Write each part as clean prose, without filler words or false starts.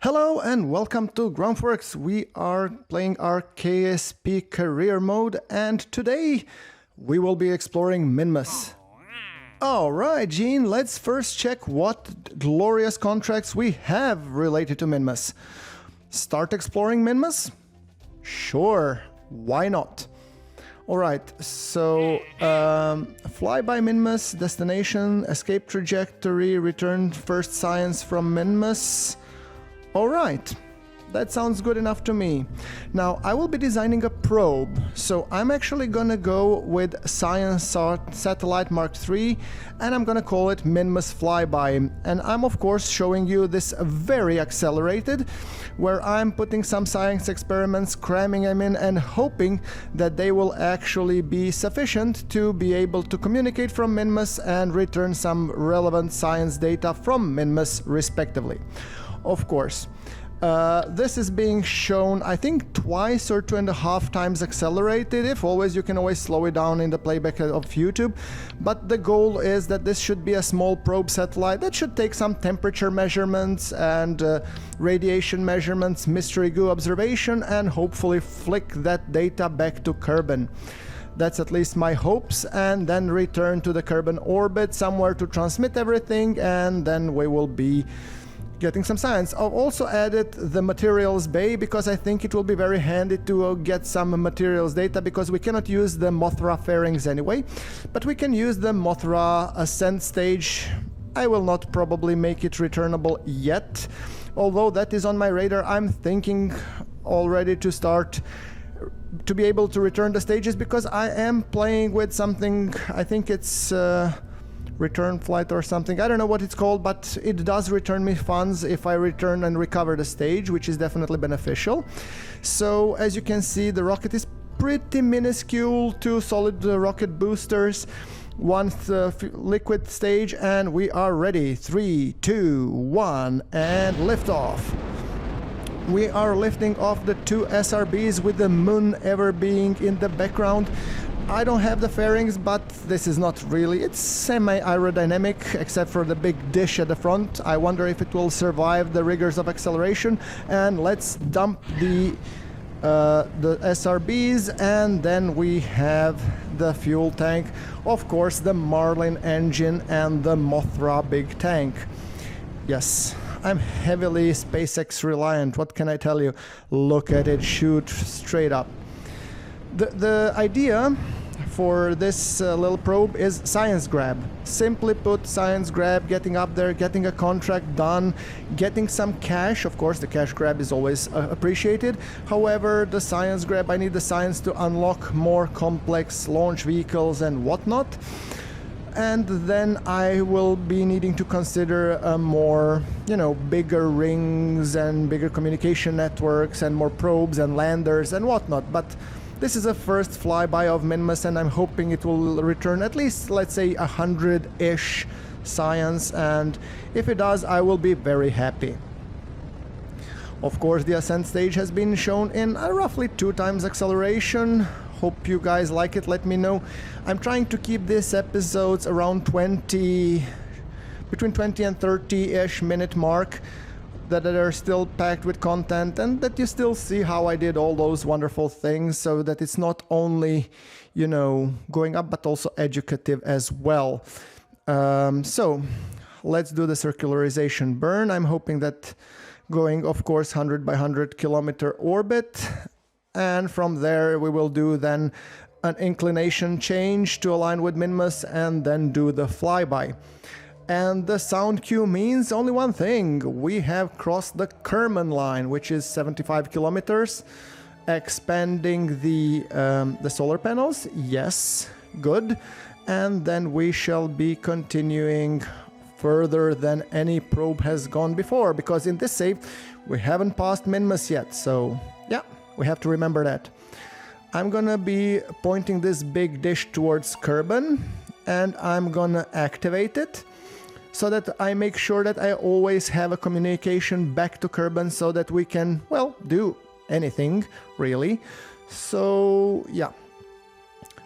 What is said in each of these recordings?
Hello and welcome to GrunfWorks. We are playing our KSP career mode and today we will be exploring Minmus. Alright, Gene, let's first check what glorious contracts we have related to Minmus. Start exploring Minmus? Sure, why not? Alright, so flyby Minmus, destination, escape trajectory, return first science from Minmus. Alright, that sounds good enough to me. Now, I will be designing a probe, so I'm actually gonna go with Science Satellite Mark III, and I'm gonna call it Minmus Flyby. And I'm of course showing you this very accelerated, where I'm putting some science experiments, cramming them in, and hoping that they will actually be sufficient to be able to communicate from Minmus and return some relevant science data from Minmus, respectively. Of course. This is being shown, I think, twice or 2.5 times accelerated. If always, you can always slow it down in the playback of YouTube. But the goal is that this should be a small probe satellite that should take some temperature measurements and radiation measurements, mystery goo observation, and hopefully flick that data back to Kerbin. That's at least my hopes, and then return to the Kerbin orbit somewhere to transmit everything, and then we will be getting some science. I've also added the materials bay because I think it will be very handy to get some materials data, because we cannot use the Mothra fairings anyway, but we can use the Mothra ascent stage. I will not probably make it returnable yet, although that is on my radar. I'm thinking already to start to be able to return the stages, because I am playing with something, I think it's return flight or something. I don't know what it's called, but it does return me funds if I return and recover the stage, which is definitely beneficial. So as you can see, the rocket is pretty minuscule, 2 solid rocket boosters, 1 liquid stage, and we are ready. 3, 2, 1, and liftoff. We are lifting off the 2 SRBs with the moon ever being in the background. I don't have the fairings, but this is not really, it's semi-aerodynamic except for the big dish at the front. I wonder if it will survive the rigors of acceleration. And let's dump the SRBs, and then we have the fuel tank, of course the Marlin engine and the Mothra big tank. Yes, I'm heavily SpaceX reliant, what can I tell you? Look at it shoot straight up. The idea for this little probe is science grab. Simply put, science grab, getting up there, getting a contract done, getting some cash. Of course, the cash grab is always appreciated. However, the science grab, I need the science to unlock more complex launch vehicles and whatnot. And then I will be needing to consider more, bigger rings and bigger communication networks and more probes and landers and whatnot. But this is a first flyby of Minmus, and I'm hoping it will return at least, let's say, 100-ish science, and if it does, I will be very happy. Of course, the ascent stage has been shown in roughly 2 times acceleration. Hope you guys like it, let me know. I'm trying to keep these episodes around between 20 and 30-ish minute mark, that are still packed with content, and that you still see how I did all those wonderful things, so that it's not only, going up, but also educative as well. So let's do the circularization burn. I'm hoping that going, of course, 100 by 100 kilometer orbit, and from there we will do then an inclination change to align with Minmus, and then do the flyby. And the sound cue means only one thing: we have crossed the Kerman line, which is 75 kilometers. Expanding the solar panels, yes, good. And then we shall be continuing further than any probe has gone before, because in this save we haven't passed Minmus yet, so yeah, we have to remember that. I'm gonna be pointing this big dish towards Kerbin, and I'm gonna activate it, so that I make sure that I always have a communication back to Kerbin, so that we can, well, do anything, really. So, yeah.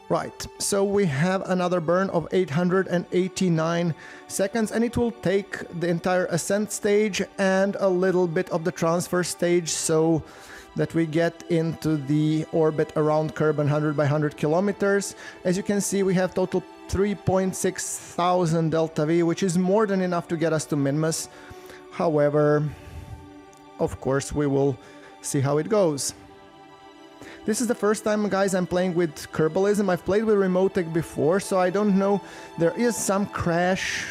Right, so we have another burn of 889 seconds, and it will take the entire ascent stage and a little bit of the transfer stage so that we get into the orbit around Kerbin 100 by 100 kilometers. As you can see, we have total 3.6 thousand delta V, which is more than enough to get us to Minmus. However, of course, we will see how it goes. This is the first time, guys, I'm playing with Kerbalism. I've played with Remotech before, so I don't know. There is some crash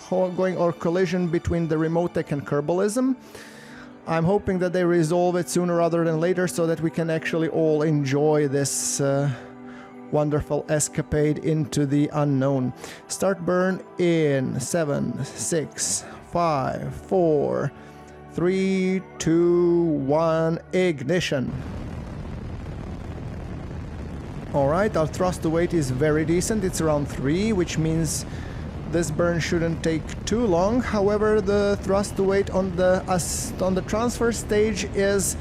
going or collision between the Remotech and Kerbalism. I'm hoping that they resolve it sooner rather than later so that we can actually all enjoy this wonderful escapade into the unknown. Start burn in 7, 6, 5, 4, 3, 2, 1, ignition. Alright, our thrust to weight is very decent, it's around 3, which means this burn shouldn't take too long. However, the thrust to weight on the transfer stage is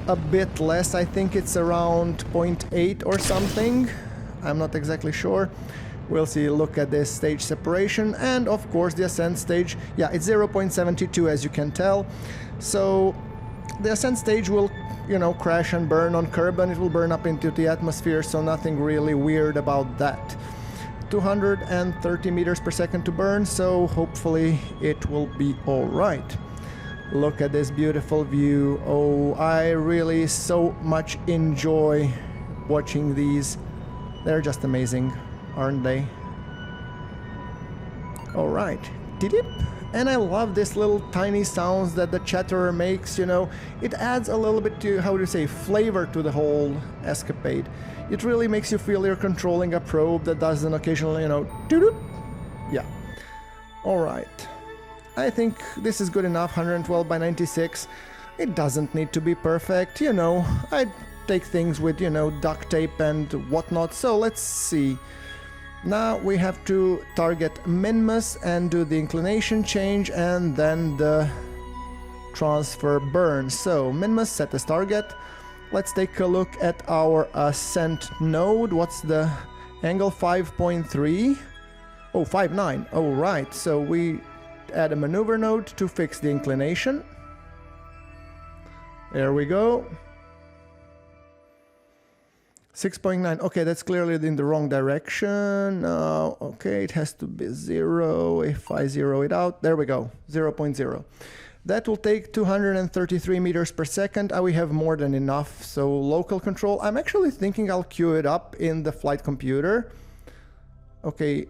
a bit less. I think it's around 0.8 or something. I'm not exactly sure. We'll see. Look at this stage separation, and of course the ascent stage. Yeah, it's 0.72 as you can tell. So the ascent stage will, you know, crash and burn on Kerbin. It will burn up into the atmosphere, so nothing really weird about that. 230 meters per second to burn, so hopefully it will be all right. Look at this beautiful view. Oh, I really so much enjoy watching these. They're just amazing, aren't they? All right. Didip. And I love this little tiny sounds that the chatterer makes, you know. It adds a little bit to, how do you say, flavor to the whole escapade. It really makes you feel you're controlling a probe that does an occasional, you know, doo-doo. Yeah. Alright. I think this is good enough, 112 by 96. It doesn't need to be perfect, you know. I take things with, you know, duct tape and whatnot, so let's see. Now we have to target Minmus and do the inclination change and then the transfer burn. So Minmus set as target. Let's take a look at our ascent node. What's the angle? 5.3? Oh, 5.9. Oh, right. So we add a maneuver node to fix the inclination. There we go. 6.9. Okay, that's clearly in the wrong direction. Okay, it has to be 0. If I zero it out, there we go. 0.0. That will take 233 meters per second. We have more than enough. So local control. I'm actually thinking I'll queue it up in the flight computer. Okay,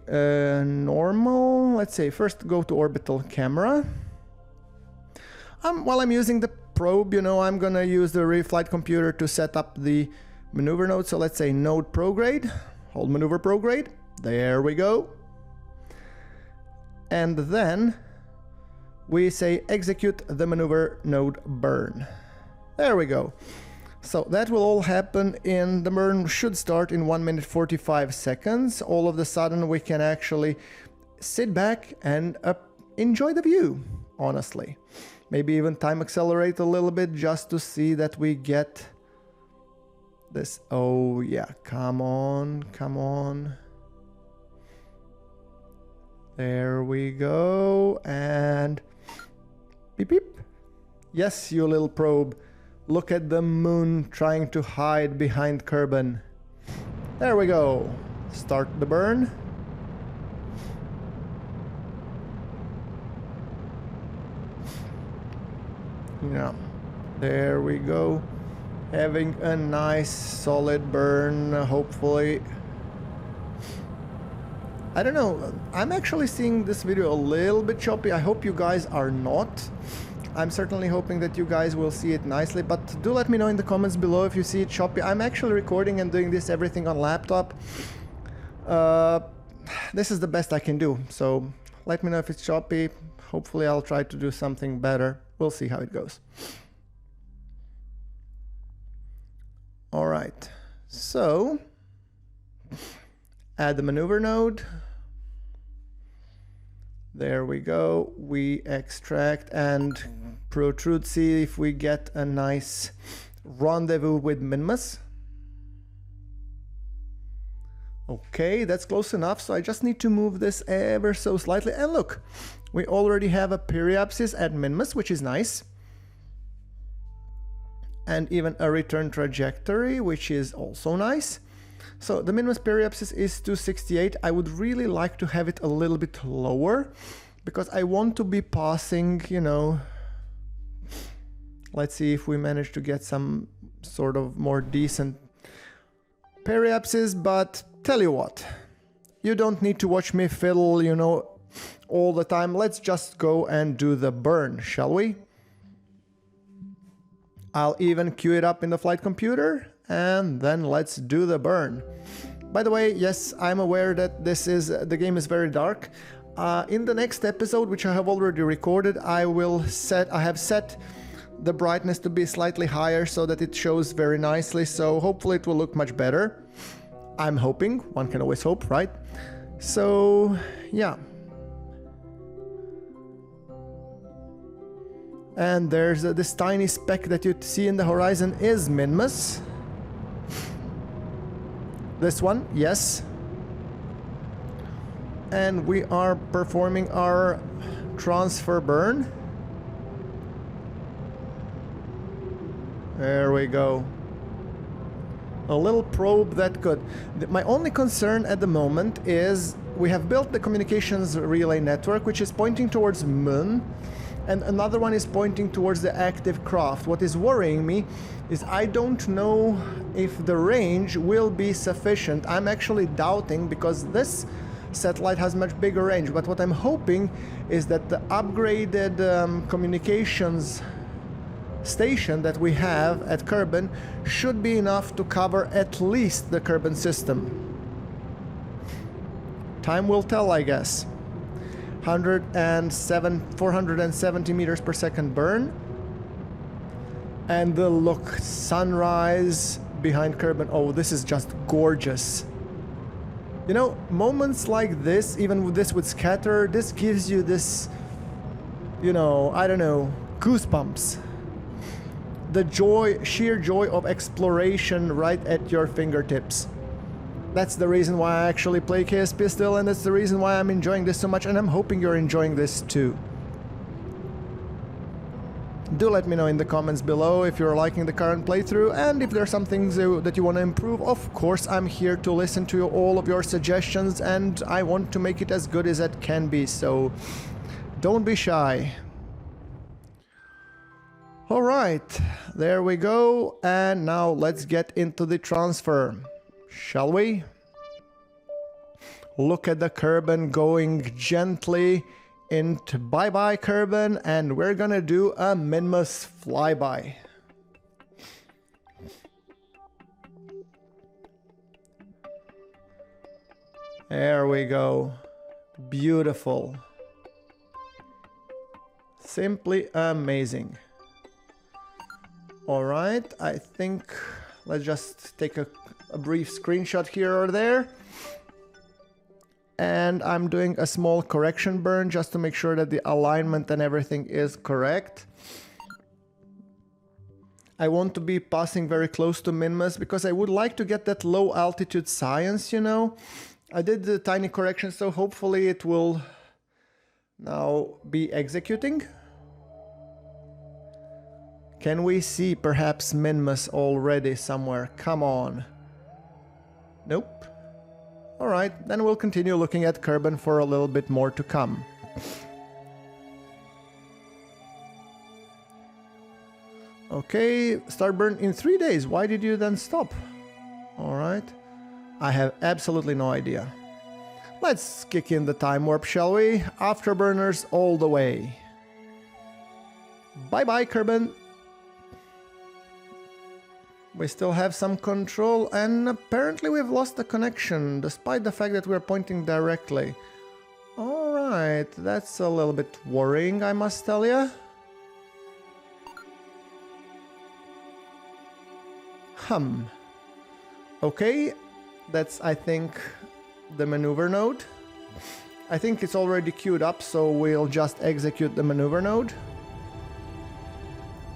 normal. Let's say first go to orbital camera. While I'm using the probe, you know, I'm gonna use the reflight computer to set up the maneuver node. So let's say node prograde, hold maneuver prograde. There we go. And then we say execute the maneuver node burn. There we go. So that will all happen in the burn should start in 1 minute 45 seconds. All of a sudden we can actually sit back and enjoy the view, honestly. Maybe even time accelerate a little bit just to see that we get this. Oh yeah, come on, come on. There we go, and beep beep. Yes, you little probe. Look at the moon trying to hide behind Kerbin. There we go. Start the burn. Yeah, there we go. Having a nice solid burn, hopefully. I don't know, I'm actually seeing this video a little bit choppy. I hope you guys are not. I'm certainly hoping that you guys will see it nicely, but do let me know in the comments below if you see it choppy. I'm actually recording and doing this everything on laptop. This is the best I can do, so let me know if it's choppy. Hopefully I'll try to do something better. We'll see how it goes. All right, so add the maneuver node. There we go. We extract and protrude, see if we get a nice rendezvous with Minmus. Okay, that's close enough, so I just need to move this ever so slightly. And look, we already have a periapsis at Minmus, which is nice. And even a return trajectory, which is also nice. So the Minmus periapsis is 268. I would really like to have it a little bit lower, because I want to be passing, you know... Let's see if we manage to get some sort of more decent periapsis, but tell you what, you don't need to watch me fiddle, you know, all the time. Let's just go and do the burn, shall we? I'll even queue it up in the flight computer, and then let's do the burn. By the way, yes, I'm aware that the game is very dark. In the next episode, which I have already recorded, I have set the brightness to be slightly higher so that it shows very nicely, so hopefully it will look much better. I'm hoping, one can always hope, right? So, yeah. And there's this tiny speck that you see in the horizon is Minmus. This one, yes. And we are performing our transfer burn. There we go. A little probe that could... My only concern at the moment is we have built the communications relay network, which is pointing towards Moon, and another one is pointing towards the active craft. What is worrying me is I don't know if the range will be sufficient. I'm actually doubting, because this satellite has much bigger range, but what I'm hoping is that the upgraded communications station that we have at Kerbin should be enough to cover at least the Kerbin system. Time will tell, I guess. 470 meters per second burn. And the look, sunrise behind Kerbin. Oh, this is just gorgeous. You know, moments like this, even with this with scatter, this gives you this, you know, I don't know, goosebumps. The joy, sheer joy of exploration right at your fingertips. That's the reason why I actually play KSP still, and that's the reason why I'm enjoying this so much, and I'm hoping you're enjoying this too. Do let me know in the comments below if you're liking the current playthrough, and if there are some things that you want to improve. Of course, I'm here to listen to all of your suggestions, and I want to make it as good as it can be, so don't be shy. Alright, there we go, and now let's get into the transfer, shall we? Look at the Kerbin going gently into bye-bye Kerbin, and we're gonna do a Minmus flyby. There we go, beautiful. Simply amazing. Alright, I think let's just take a brief screenshot here or there. And I'm doing a small correction burn just to make sure that the alignment and everything is correct. I want to be passing very close to Minmus because I would like to get that low altitude science, you know. I did the tiny correction, so hopefully it will now be executing. Can we see perhaps Minmus already somewhere? Come on. Nope. Alright, then we'll continue looking at Kerbin for a little bit more to come. Okay, start burn in 3 days. Why did you then stop? Alright. I have absolutely no idea. Let's kick in the time warp, shall we? Afterburners all the way. Bye-bye, Kerbin. We still have some control, and apparently we've lost the connection, despite the fact that we're pointing directly. Alright, that's a little bit worrying, I must tell ya. Okay, that's, I think, the maneuver node. I think it's already queued up, so we'll just execute the maneuver node.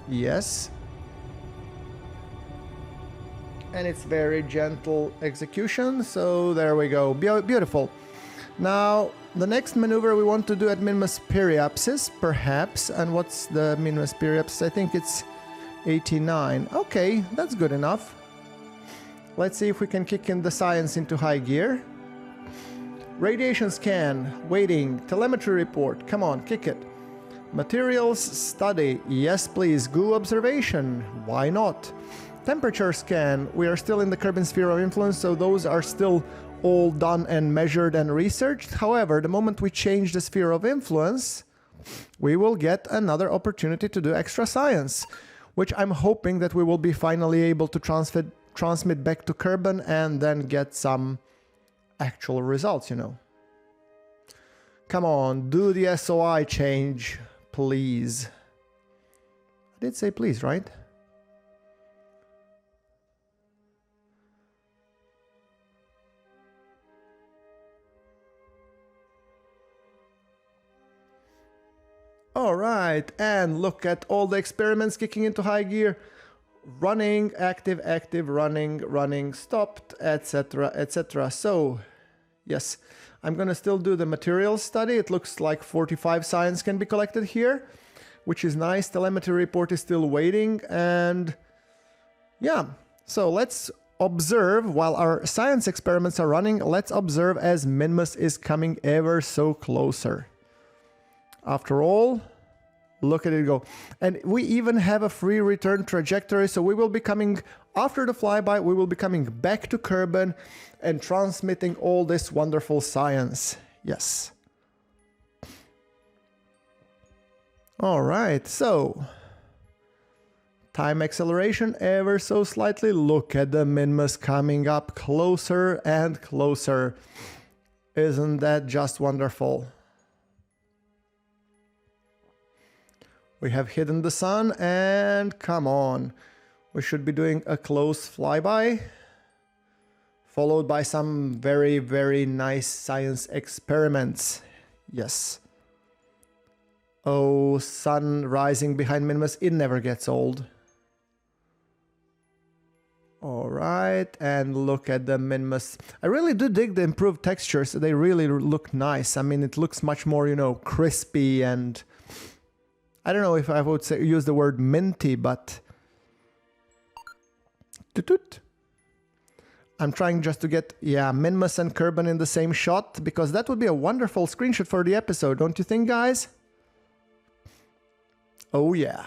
Yes. and it's very gentle execution, so there we go. Beautiful. Now, the next maneuver we want to do at Minmus periapsis, perhaps. And what's the Minmus periapsis? I think it's 89. Okay, that's good enough. Let's see if we can kick in the science into high gear. Radiation scan, waiting, telemetry report, come on, kick it. Materials study, yes please, goo observation, why not? Temperature scan, we are still in the Kerbin sphere of influence, so those are still all done and measured and researched. However, the moment we change the sphere of influence, we will get another opportunity to do extra science, which I'm hoping that we will be finally able to transmit back to Kerbin and then get some actual results, you know. Come on, do the SOI change, please. I did say please, right? Alright, and look at all the experiments kicking into high gear. Running, active, active, running, stopped, etc, etc. So, yes, I'm gonna still do the materials study. It looks like 45 science can be collected here, which is nice. Telemetry report is still waiting, and yeah, so let's observe while our science experiments are running. Let's observe as Minmus is coming ever so closer. After all, look at it go. And we even have a free return trajectory, so we will be coming, after the flyby, we will be coming back to Kerbin and transmitting all this wonderful science. Yes. Alright, so time acceleration ever so slightly. Look at the Minmus coming up closer and closer. Isn't that just wonderful? We have hidden the sun, and come on. We should be doing a close flyby, followed by some very, very nice science experiments. Yes. Oh, sun rising behind Minmus, it never gets old. Alright, and look at the Minmus. I really do dig the improved textures, they really look nice. I mean, it looks much more, you know, crispy and... I don't know if I would say, use the word minty, but... I'm trying just to get, yeah, Minmus and Kerbin in the same shot, because that would be a wonderful screenshot for the episode, don't you think, guys? Oh yeah.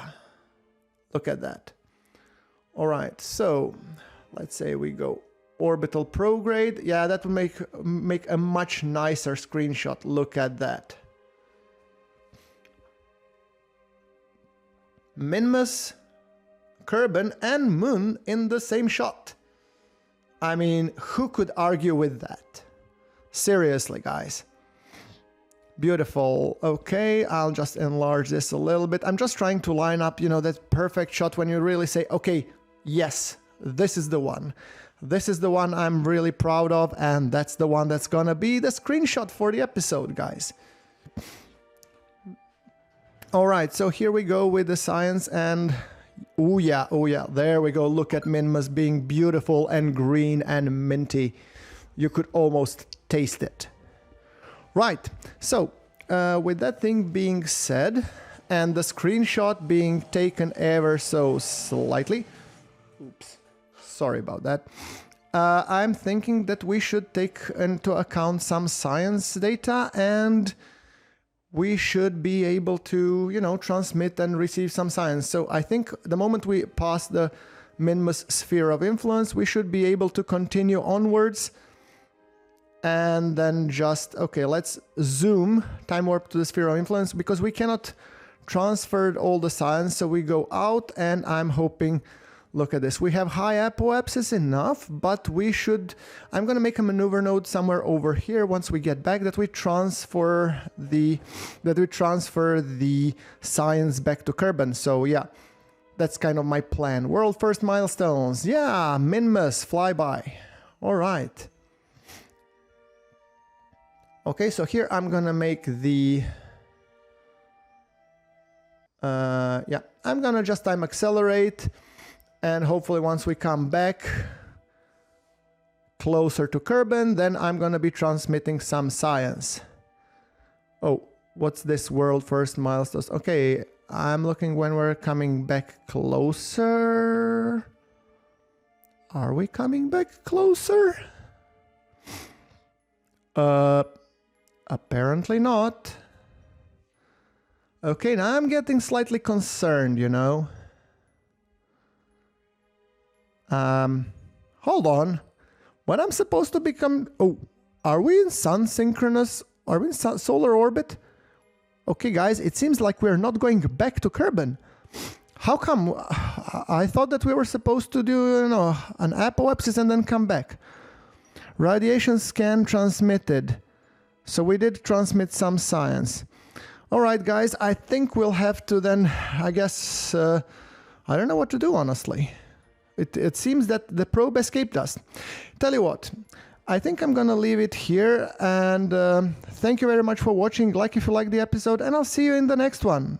Look at that. Alright, so let's say we go orbital prograde. Yeah, that would make a much nicer screenshot. Look at that. Minmus, Kerbin, and Moon in the same shot. I mean, who could argue with that? Seriously, guys. Beautiful. Okay, I'll just enlarge this a little bit. I'm just trying to line up, you know, that perfect shot when you really say, okay, yes, this is the one. This is the one I'm really proud of, and that's the one that's gonna be the screenshot for the episode, guys. Alright, so here we go with the science, and oh yeah, there we go. Look at Minmus being beautiful and green and minty. You could almost taste it. Right, so with that thing being said, and the screenshot being taken ever so slightly, oops, sorry about that, I'm thinking that we should take into account some science data, and we should be able to, you know, transmit and receive some science. So I think the moment we pass the Minmus sphere of influence, we should be able to continue onwards. And then just, okay, let's zoom, time warp to the sphere of influence, because we cannot transfer all the science. So we go out, and I'm hoping, look at this, we have high apoapsis enough, but we should, I'm going to make a maneuver node somewhere over here once we get back, that we transfer the science back to Kerbin. So yeah, that's kind of my plan. World first milestones. Yeah, Minmus flyby. All right. Okay, so here I'm gonna make the yeah, I'm gonna just time accelerate, and hopefully once we come back closer to Kerbin, then I'm gonna be transmitting some science. Oh, what's this world first milestones? Okay, I'm looking when we're coming back closer. Are we coming back closer? Apparently not. Okay, now I'm getting slightly concerned, you know. Hold on. When I'm supposed to become... Oh, are we in sun synchronous? Are we in solar orbit? Okay, guys, it seems like we're not going back to Kerbin. How come? I thought that we were supposed to do, you know, an apoapsis and then come back. Radiation scan transmitted. So we did transmit some science. All right, guys, I think we'll have to then, I guess, I don't know what to do, honestly. It seems that the probe escaped us. Tell you what, I think I'm gonna leave it here, and thank you very much for watching. Like if you like the episode, and I'll see you in the next one.